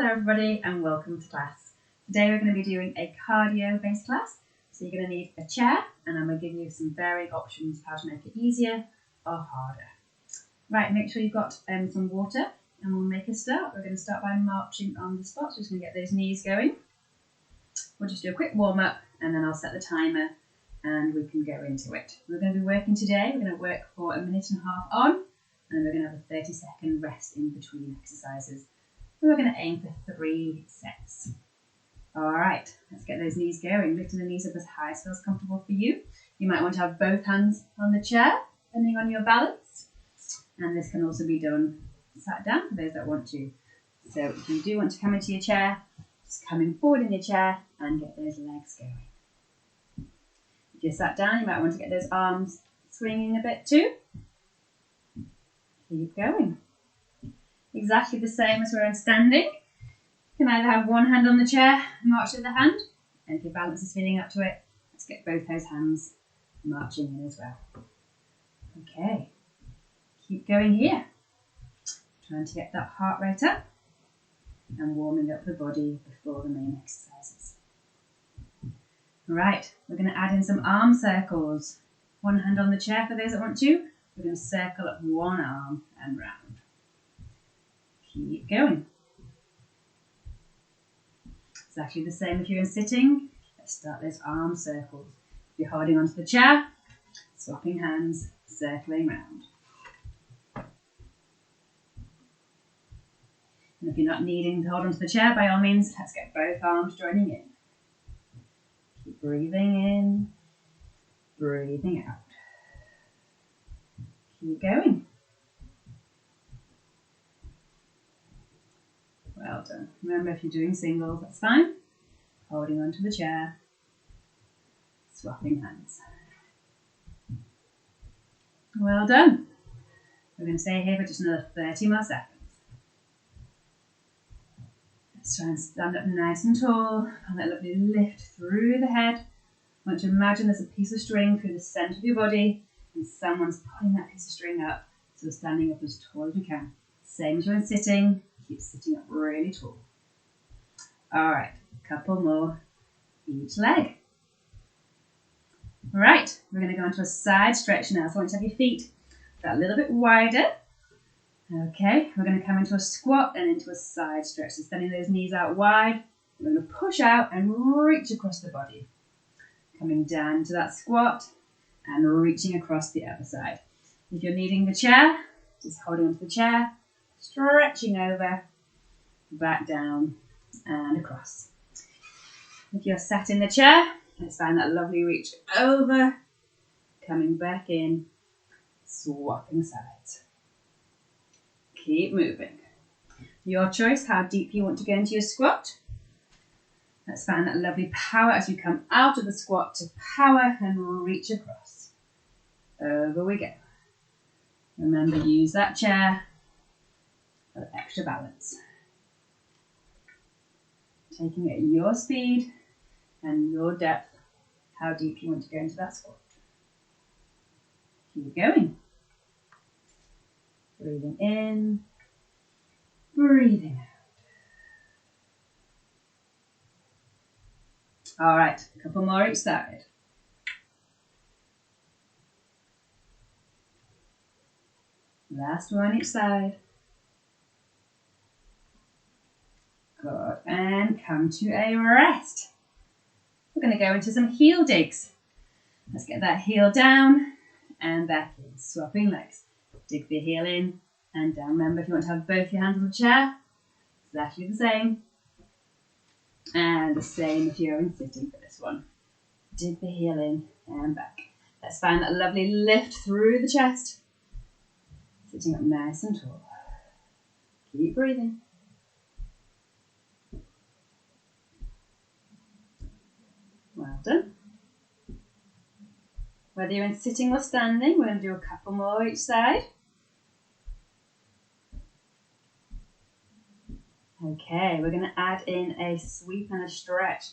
Hello everybody and welcome to class. Today we're going to be doing a cardio based class. So you're going to need a chair and I'm going to give you some varying options how to make it easier or harder. Right, make sure you've got some water and we'll make a start. We're going to start by marching on the spot. So we're just going to get those knees going. We'll just do a quick warm up and then I'll set the timer and we can go into it. We're going to be working today. We're going to work for 1.5 minutes on and then we're going to have a 30-second rest in between exercises. We're going to aim for 3 sets. All right, let's get those knees going. Lifting the knees up as high as feels comfortable for you. You might want to have both hands on the chair, depending on your balance. And this can also be done sat down for those that want to. So if you do want to come into your chair, just coming forward in your chair and get those legs going. If you're sat down, you might want to get those arms swinging a bit too. Keep going. Exactly the same as we're in standing. You can either have one hand on the chair, march with the hand, and if your balance is feeling up to it, let's get both those hands marching in as well. Okay, keep going here. Trying to get that heart rate up and warming up the body before the main exercises. Right, we're going to add in some arm circles. One hand on the chair for those that want to. We're going to circle up one arm and round. Keep going. Exactly the same if you're in sitting. Let's start those arm circles. If you're holding onto the chair, swapping hands, circling round. And if you're not needing to hold onto the chair, by all means, let's get both arms joining in. Keep breathing in, breathing out. Keep going. Well done. Remember, if you're doing singles, that's fine. Holding onto the chair, swapping hands. Well done. We're going to stay here for just another 30 more seconds. Let's try and stand up nice and tall. And that lovely lift through the head. I want you to imagine there's a piece of string through the centre of your body and someone's pulling that piece of string up. So we're standing up as tall as we can. Same as when sitting. Keep sitting up really tall. All right, a couple more each leg. All right, we're going to go into a side stretch now. So I want you to have your feet a little bit wider. Okay, we're going to come into a squat and into a side stretch. So sending those knees out wide. We're going to push out and reach across the body. Coming down to that squat and reaching across the other side. If you're needing the chair, just holding onto the chair, stretching over, back down and across. If you're sat in the chair, let's find that lovely reach over, coming back in, swapping sides. Keep moving. Your choice how deep you want to go into your squat. Let's find that lovely power as you come out of the squat to power and reach across. Over we go. Remember, use that chair for extra balance. Taking it at your speed and your depth, how deep you want to go into that squat. Keep going. Breathing in, breathing out. All right, a couple more each side. Last one each side. Good, and come to a rest. We're going to go into some heel digs. Let's get that heel down and back in, swapping legs. Dig the heel in and down. Remember, if you want to have both your hands on the chair, exactly the same. And the same if you're in sitting for this one. Dig the heel in and back. Let's find that lovely lift through the chest. Sitting up nice and tall. Keep breathing. Well done. Whether you're in sitting or standing, we're going to do a couple more each side. Okay, we're going to add in a sweep and a stretch.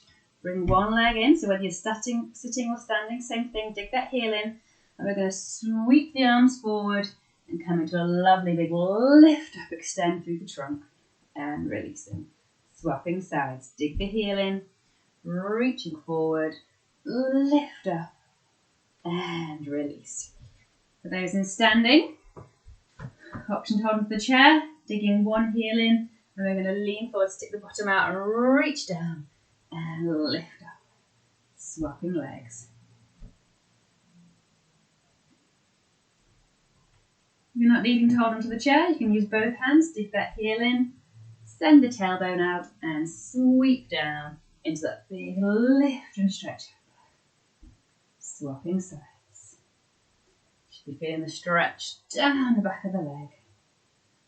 Bring one leg in, so whether you're sitting or standing, same thing, dig that heel in. And we're going to sweep the arms forward and come into a lovely big lift up, extend through the trunk and releasing. Swapping sides. Dig the heel in, reaching forward, lift up, and release. For those in standing, option to hold onto the chair, digging one heel in, and we're going to lean forward, stick the bottom out, and reach down, and lift up. Swapping legs. If you're not needing to hold onto the chair, you can use both hands, dig that heel in, send the tailbone out, and sweep down into that big lift and stretch. Swapping sides. Should be feeling the stretch down the back of the leg.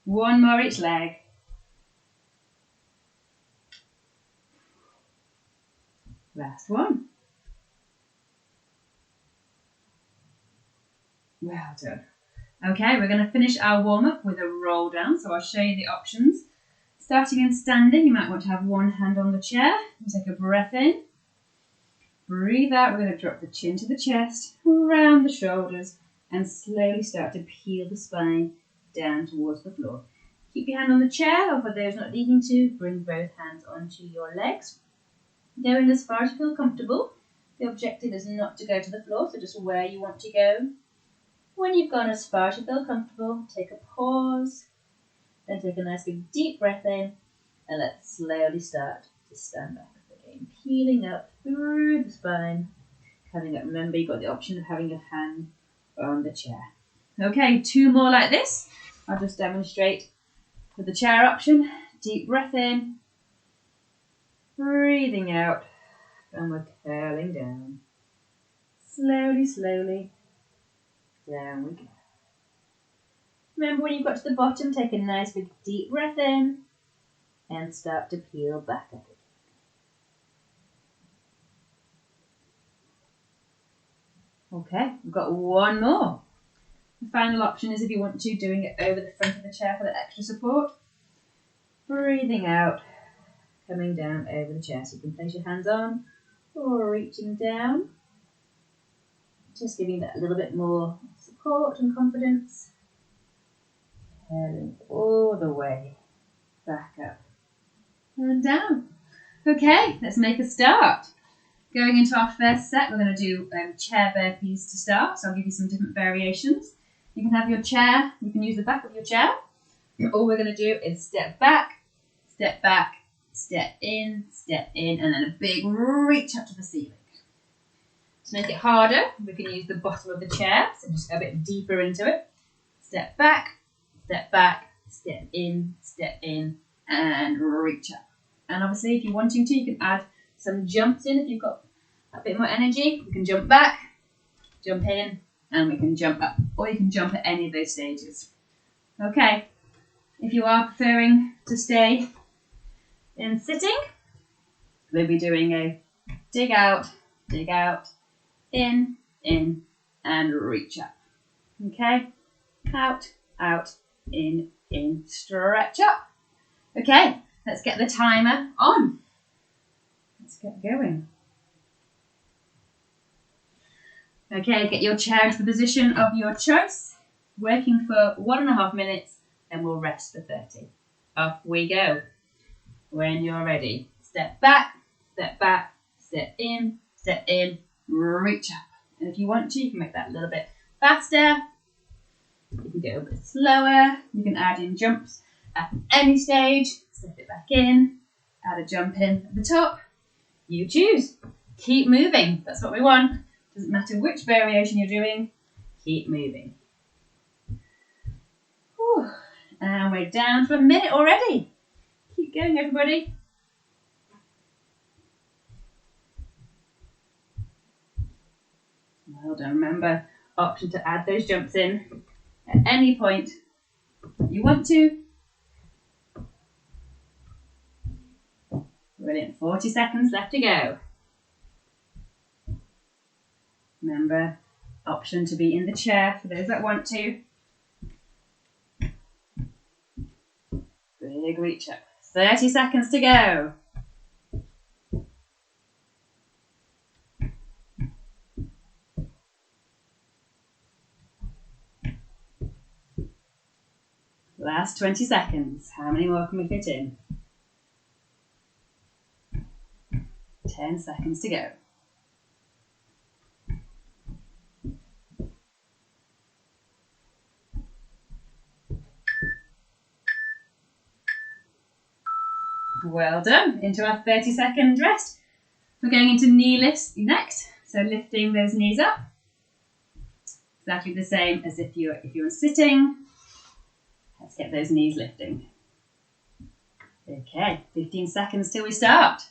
One more each leg. Last one. Well done. Okay, we're going to finish our warm-up with a roll down, so I'll show you the options. Starting in standing, you might want to have one hand on the chair. We'll take a breath in. Breathe out, we're going to drop the chin to the chest, round the shoulders, and slowly start to peel the spine down towards the floor. Keep your hand on the chair, or for those not needing to, bring both hands onto your legs. Going as far as you feel comfortable. The objective is not to go to the floor, so just where you want to go. When you've gone as far as you feel comfortable, take a pause, then take a nice big deep breath in, and let's slowly start to stand back again, peeling up through the spine, coming up. Remember, you've got the option of having your hand on the chair. Okay, 2 more like this. I'll just demonstrate with the chair option. Deep breath in, breathing out, and we're curling down. Slowly, slowly, down we go. Remember, when you've got to the bottom, take a nice big deep breath in and start to peel back up again. Okay, we've got one more. The final option is, if you want to, doing it over the front of the chair for the extra support. Breathing out, coming down over the chair. So you can place your hands on or reaching down. Just giving that a little bit more support and confidence. Curling all the way back up and down. Okay, let's make a start. Going into our first set, we're going to do chair burpees to start. So I'll give you some different variations. You can have your chair, you can use the back of your chair. All we're going to do is step back, step in, and then a big reach up to the ceiling. To make it harder, we can use the bottom of the chair, so just go a bit deeper into it. Step back, step in, and reach up. And obviously, if you're wanting to, you can add some jumps in. If you've got a bit more energy, we can jump back, jump in, and we can jump up. Or you can jump at any of those stages. Okay, if you are preferring to stay in sitting, we'll be doing a dig out, in, and reach up. Okay, out, in, stretch up. Okay, let's get the timer on. Let's get going. Okay, get your chair into the position of your choice. Working for 1.5 minutes, then we'll rest for 30. Off we go. When you're ready, step back, step in, reach up. And if you want to, you can make that a little bit faster. You can go a bit slower. You can add in jumps at any stage. Step it back in, add a jump in at the top. You choose. Keep moving. That's what we want. Doesn't matter which variation you're doing. Keep moving. Whew. And we're down to 1 minute already. Keep going, everybody. Well done. Remember, option to add those jumps in at any point that you want to. Brilliant. 40 seconds left to go. Remember, option to be in the chair for those that want to. Big reach up. 30 seconds to go. Last 20 seconds. How many more can we fit in? 10 seconds to go. Well done. Into our 30-second rest. We're going into knee lifts next. So lifting those knees up. Exactly the same as if you're sitting. Let's get those knees lifting. Okay, 15 seconds till we start.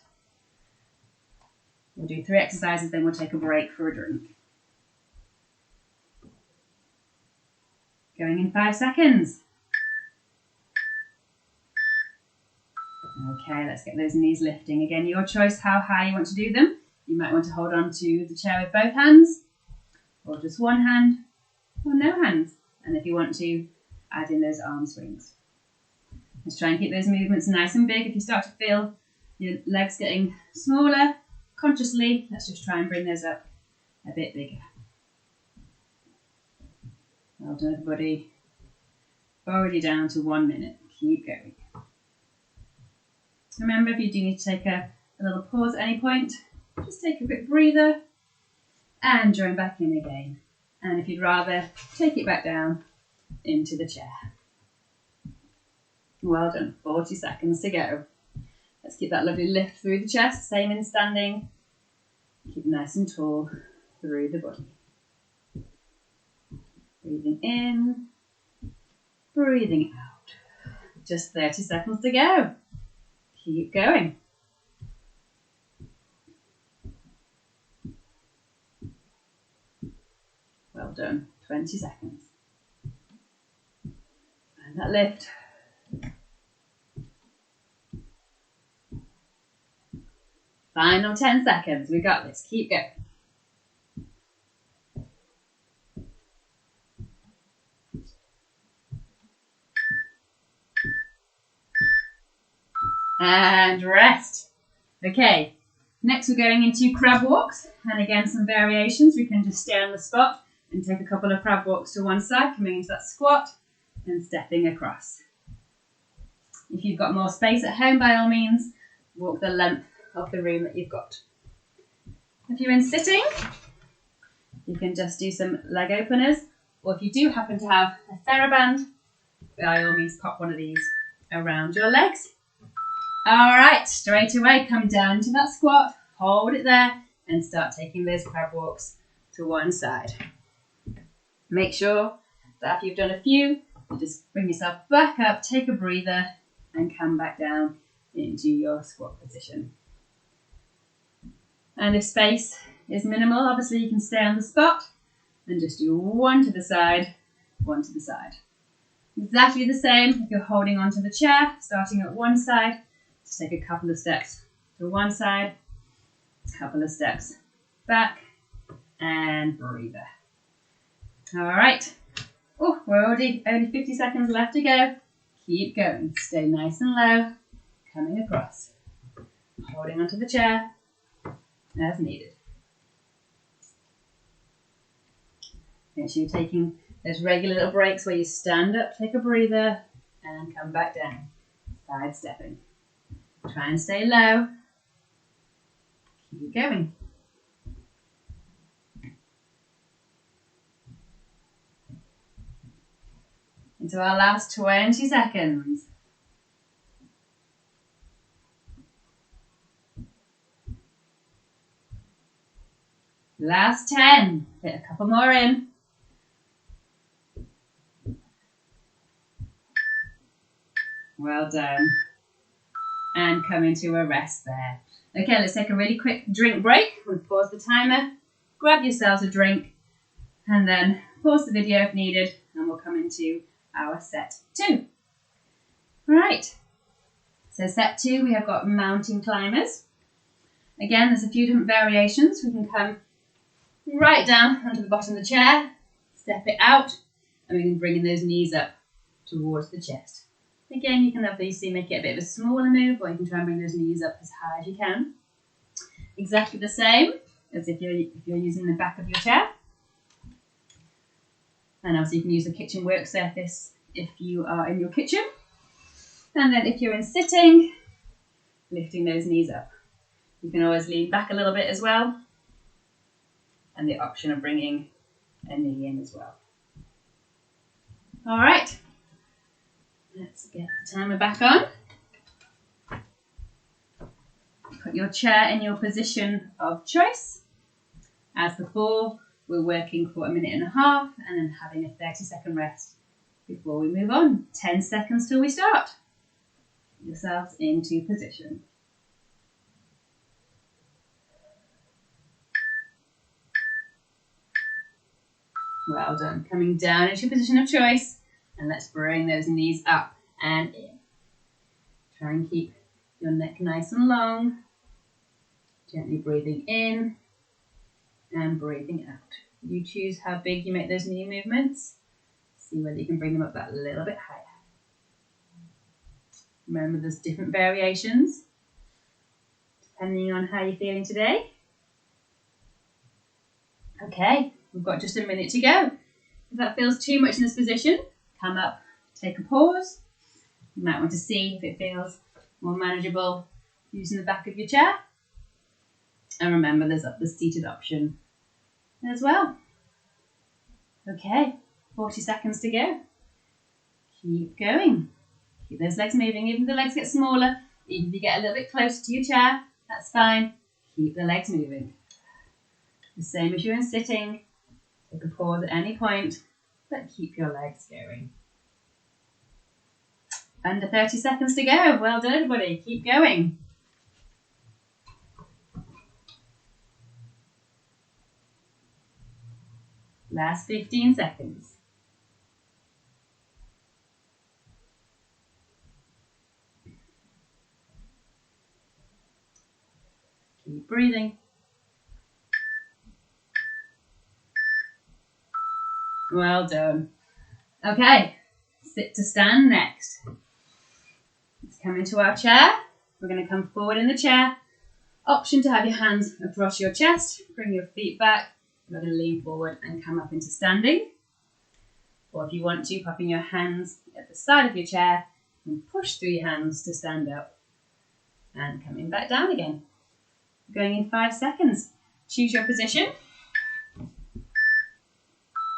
We'll do 3 exercises, then we'll take a break for a drink. Going in 5 seconds. Okay, let's get those knees lifting. Again, your choice how high you want to do them. You might want to hold on to the chair with both hands, or just one hand, or no hands. And if you want to, add in those arm swings. Let's try and keep those movements nice and big. If you start to feel your legs getting smaller, consciously, let's just try and bring those up a bit bigger. Well done, everybody. Already down to 1 minute. Keep going. Remember, if you do need to take a little pause at any point, just take a quick breather and join back in again. And if you'd rather, take it back down into the chair. Well done. 40 seconds to go. Let's keep that lovely lift through the chest, same in standing. Keep nice and tall through the body. Breathing in, breathing out. Just 30 seconds to go. Keep going. Well done. 20 seconds. And that lift. Final 10 seconds. We got this. Keep going. And rest. Okay, next we're going into crab walks, and again some variations. We can just stay on the spot and take a couple of crab walks to one side, coming into that squat and stepping across. If you've got more space at home, by all means, walk the length of the room that you've got. If you're in sitting, you can just do some leg openers, or if you do happen to have a TheraBand, by all means pop one of these around your legs. All right, straight away, come down to that squat, hold it there, and start taking those crab walks to one side. Make sure that after you've done a few, you just bring yourself back up, take a breather, and come back down into your squat position. And if space is minimal, obviously you can stay on the spot and just do one to the side, one to the side. Exactly the same if you're holding onto the chair, starting at one side. Just take a couple of steps to one side, a couple of steps back, and breather. All right. Oh, we're already only 50 seconds left to go. Keep going. Stay nice and low, coming across, holding onto the chair as needed. Make sure you're taking those regular little breaks where you stand up, take a breather, and come back down, side stepping. Try and stay low. Keep going. Into our last 20 seconds. Last 10. Get a couple more in. Well done. And come into a rest there. Okay, let's take a really quick drink break. We'll pause the timer, grab yourselves a drink, and then pause the video if needed, and we'll come into our set 2. All right, so set 2, we have got mountain climbers. Again, there's a few different variations. We can come right down onto the bottom of the chair, step it out, and we can bring in those knees up towards the chest. Again, you can obviously make it a bit of a smaller move, or you can try and bring those knees up as high as you can. Exactly the same as if you're using the back of your chair. And obviously you can use the kitchen work surface if you are in your kitchen. And then if you're in sitting, lifting those knees up. You can always lean back a little bit as well. And the option of bringing a knee in as well. All right. Let's get the timer back on. Put your chair in your position of choice. As before, we're working for 1.5 minutes and then having a 30-second rest before we move on. 10 seconds till we start. Get yourselves into position. Well done. Coming down into your position of choice, and let's bring those knees up and in. Try and keep your neck nice and long. Gently breathing in and breathing out. You choose how big you make those knee movements. See whether you can bring them up that little bit higher. Remember, there's different variations depending on how you're feeling today. Okay, we've got just a minute to go. If that feels too much in this position, come up, take a pause. You might want to see if it feels more manageable using the back of your chair. And remember, there's the seated option as well. Okay, 40 seconds to go. Keep going. Keep those legs moving. Even if the legs get smaller, even if you get a little bit closer to your chair, that's fine. Keep the legs moving. The same as you're in sitting. Take a pause at any point, but keep your legs going. Under 30 seconds to go. Well done, everybody. Keep going. Last 15 seconds. Keep breathing. Well done. Okay, sit to stand next. Let's come into our chair. We're going to come forward in the chair. Option to have your hands across your chest. Bring your feet back. We're going to lean forward and come up into standing. Or if you want to, popping your hands at the side of your chair and push through your hands to stand up. And coming back down again. Going in 5 seconds. Choose your position.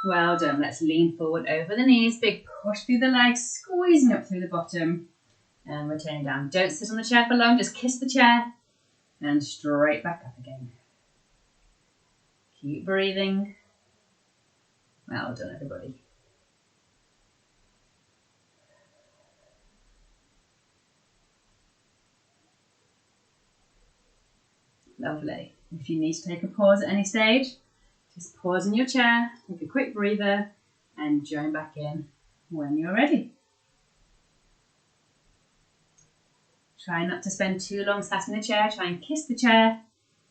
Well done. Let's lean forward over the knees. Big push through the legs, squeezing up through the bottom. And returning down. Don't sit on the chair for long. Just kiss the chair. And straight back up again. Keep breathing. Well done, everybody. Lovely. If you need to take a pause at any stage, just pause in your chair, take a quick breather, and join back in when you're ready. Try not to spend too long sat in the chair. Try and kiss the chair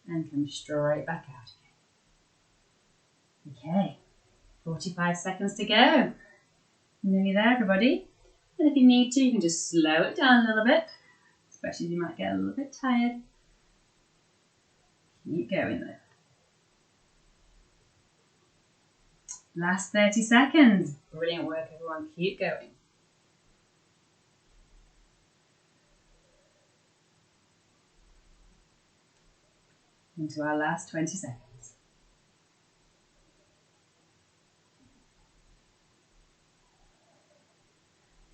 and come straight back out again. Okay, 45 seconds to go. Nearly there, everybody. And if you need to, you can just slow it down a little bit, especially if you might get a little bit tired. Keep going though. Last 30 seconds. Brilliant work, everyone. Keep going. Into our last 20 seconds.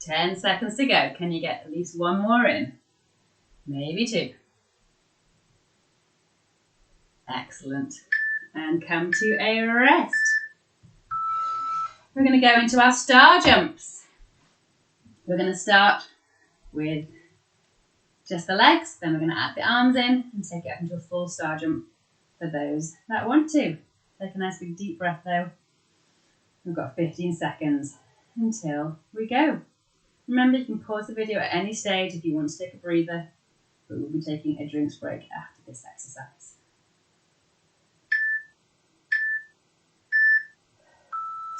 10 seconds to go. Can you get at least one more in? Maybe two. Excellent. And come to a rest. We're going to go into our star jumps. We're going to start with just the legs, then we're going to add the arms in and take it up into a full star jump for those that want to. Take a nice big deep breath though. We've got 15 seconds until we go. Remember, you can pause the video at any stage if you want to take a breather, but we'll be taking a drinks break after this exercise.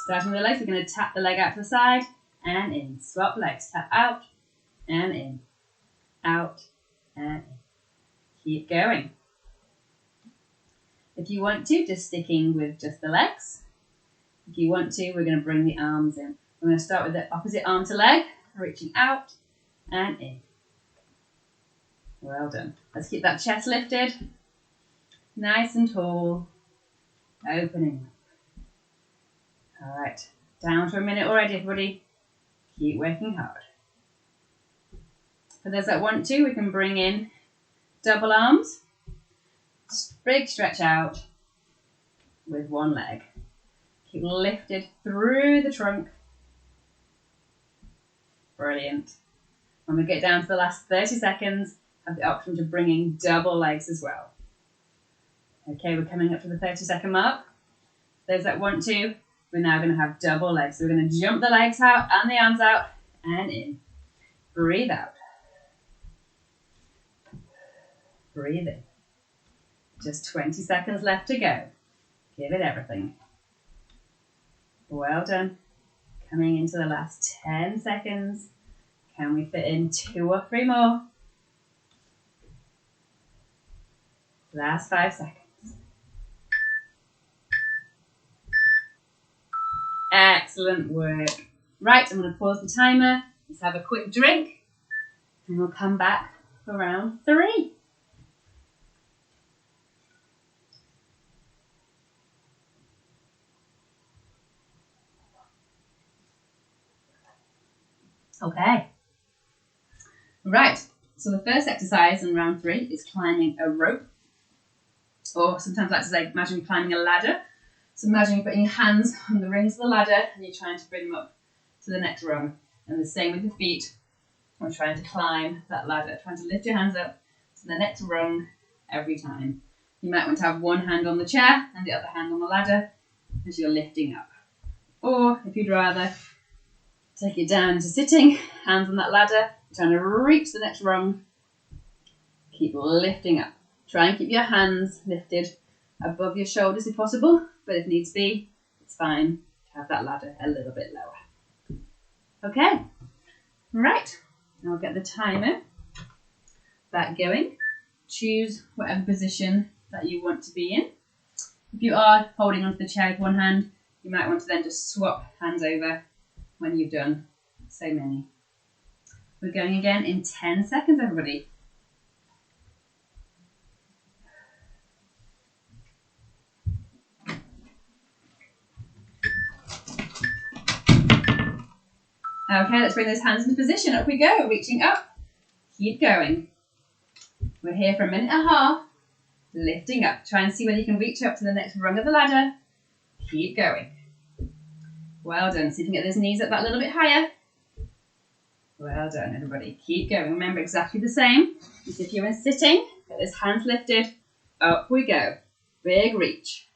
Starting with the legs, we're going to tap the leg out to the side and in. Swap legs, tap out and in. Out and in. Keep going. If you want to, just sticking with just the legs. If you want to, we're going to bring the arms in. We're going to start with the opposite arm to leg, reaching out and in. Well done. Let's keep that chest lifted. Nice and tall. Opening. All right. Down for a minute already, everybody. Keep working hard. For those that want to, we can bring in double arms. Big stretch out with one leg. Keep lifted through the trunk. Brilliant. When we get down to the last 30 seconds, have the option to bring in double legs as well. Okay, we're coming up to the 30-second mark. Those that want to, we're now going to have double legs. So we're going to jump the legs out and the arms out and in. Breathe out. Breathe in. Just 20 seconds left to go. Give it everything. Well done. Coming into the last 10 seconds. Can we fit in 2 or 3 more? Last 5 seconds. Excellent work. Right, I'm going to pause the timer. Let's have a quick drink. And we'll come back for round 3. Okay. Right, so the first exercise in round 3 is climbing a rope. Or sometimes I like to say, imagine climbing a ladder. So imagine you're putting your hands on the rings of the ladder and you're trying to bring them up to the next rung. And the same with your feet. We're trying to climb that ladder, trying to lift your hands up to the next rung every time. You might want to have one hand on the chair and the other hand on the ladder as you're lifting up. Or if you'd rather, take it down into sitting, hands on that ladder, trying to reach the next rung. Keep lifting up. Try and keep your hands lifted above your shoulders if possible, but if needs be, it's fine to have that ladder a little bit lower. Okay, right, now I'll get the timer back going. Choose whatever position that you want to be in. If you are holding onto the chair with one hand, you might want to then just swap hands over when you've done so many. We're going again in 10 seconds, everybody. Okay, let's bring those hands into position. Up we go, reaching up. Keep going. We're here for a minute and a half. Lifting up. Try and see whether you can reach up to the next rung of the ladder. Keep going. Well done. See if you can get those knees up that little bit higher. Well done, everybody. Keep going. Remember, exactly the same as if you were sitting. Get those hands lifted. Up we go. Big reach.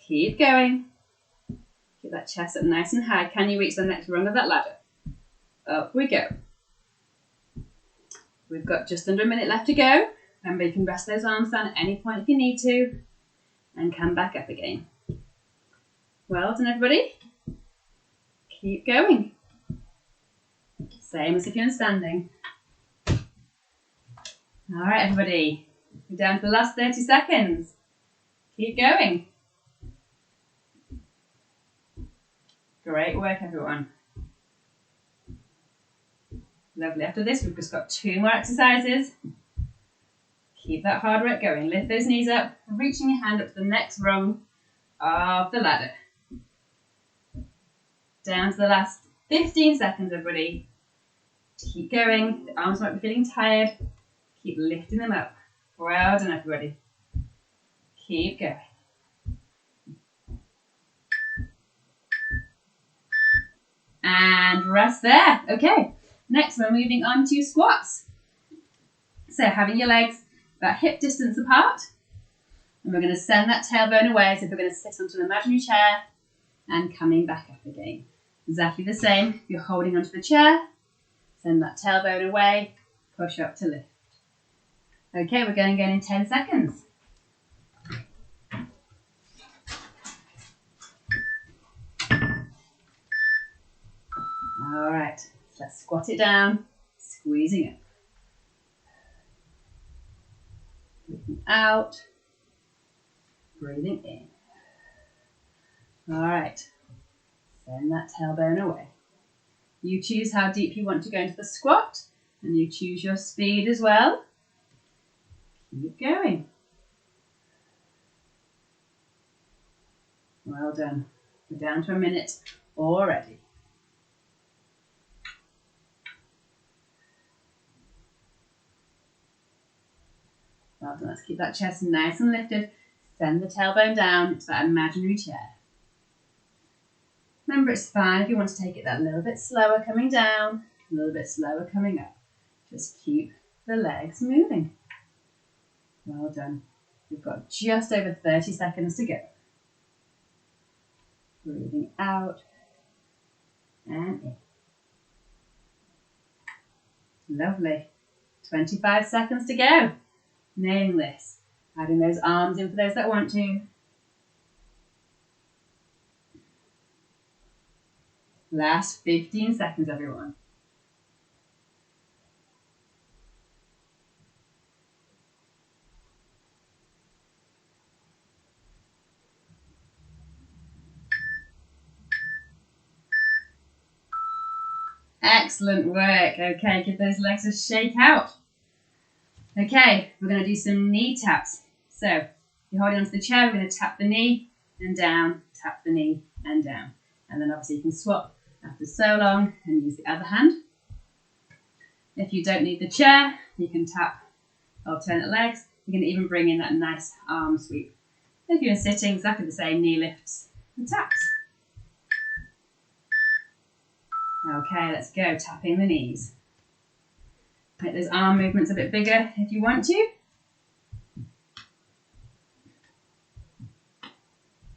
Keep going. Get that chest up nice and high. Can you reach the next rung of that ladder? Up we go. We've got just under a minute left to go. Remember, you can rest those arms down at any point if you need to. And come back up again. Well done, everybody. Keep going. Same as if you're standing. All right, everybody. We're down to the last 30 seconds. Keep going. Great work, everyone. Lovely. After this, we've just got 2 more exercises. Keep that hard work going. Lift those knees up, reaching your hand up to the next rung of the ladder. Down to the last 15 seconds, everybody. Keep going. The arms might be feeling tired. Keep lifting them up. Well done, everybody. Keep going. And rest there. Okay, next we're moving on to squats. So having your legs about hip distance apart. And we're going to send that tailbone away as if we're going to sit onto an imaginary chair and coming back up again. Exactly the same. If you're holding onto the chair, send that tailbone away, push up to lift. Okay, we're going again in 10 seconds. All right, so let's squat it down, squeezing up. Breathing out, breathing in. All right, send that tailbone away. You choose how deep you want to go into the squat. And you choose your speed as well. Keep going. Well done. We're down to a minute already. Well done. Let's keep that chest nice and lifted. Send the tailbone down into that imaginary chair. Remember, it's fine if you want to take it that little bit slower coming down, a little bit slower coming up. Just keep the legs moving. Well done. We've got just over 30 seconds to go. Breathing out and in. Lovely. 25 seconds to go. Nailing this. Adding those arms in for those that want to. Last 15 seconds, everyone. Excellent work. Okay, give those legs a shake out. Okay, we're going to do some knee taps. So, you're holding onto the chair, we're going to tap the knee and down, tap the knee and down. And then obviously you can swap after so long and use the other hand. If you don't need the chair, you can tap alternate legs. You can even bring in that nice arm sweep. If you're sitting, exactly the same, knee lifts and taps. Okay, let's go, tapping the knees. Make those arm movements a bit bigger if you want to.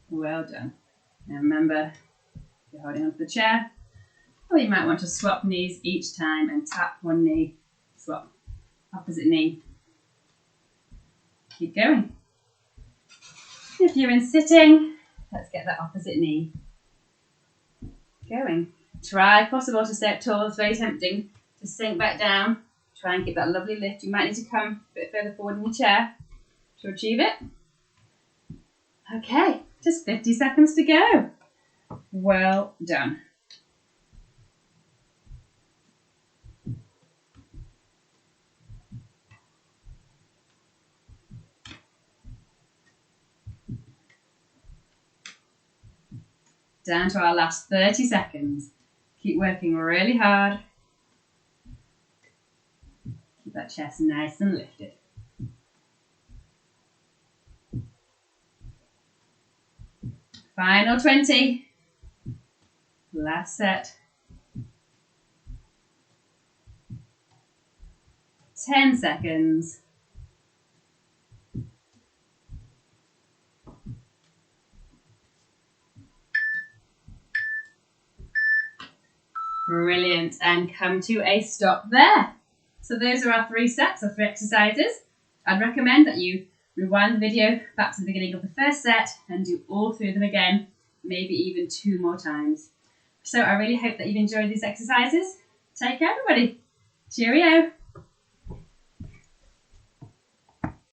Well done. And remember, you're holding onto the chair, or you might want to swap knees each time and tap one knee, swap opposite knee. Keep going. If you're in sitting, let's get that opposite knee going. Try, if possible, to stay up tall. It's very tempting to sink back down. Try and get that lovely lift. You might need to come a bit further forward in your chair to achieve it. Okay, just 50 seconds to go. Well done. Down to our last 30 seconds. Keep working really hard. Keep that chest nice and lifted. Final 20. Last set. 10 seconds. Brilliant, and come to a stop there. So those are our 3 sets of 3 exercises. I'd recommend that you rewind the video back to the beginning of the first set and do all 3 of them again, maybe even 2 more times. So I really hope that you've enjoyed these exercises. Take care, everybody. Cheerio.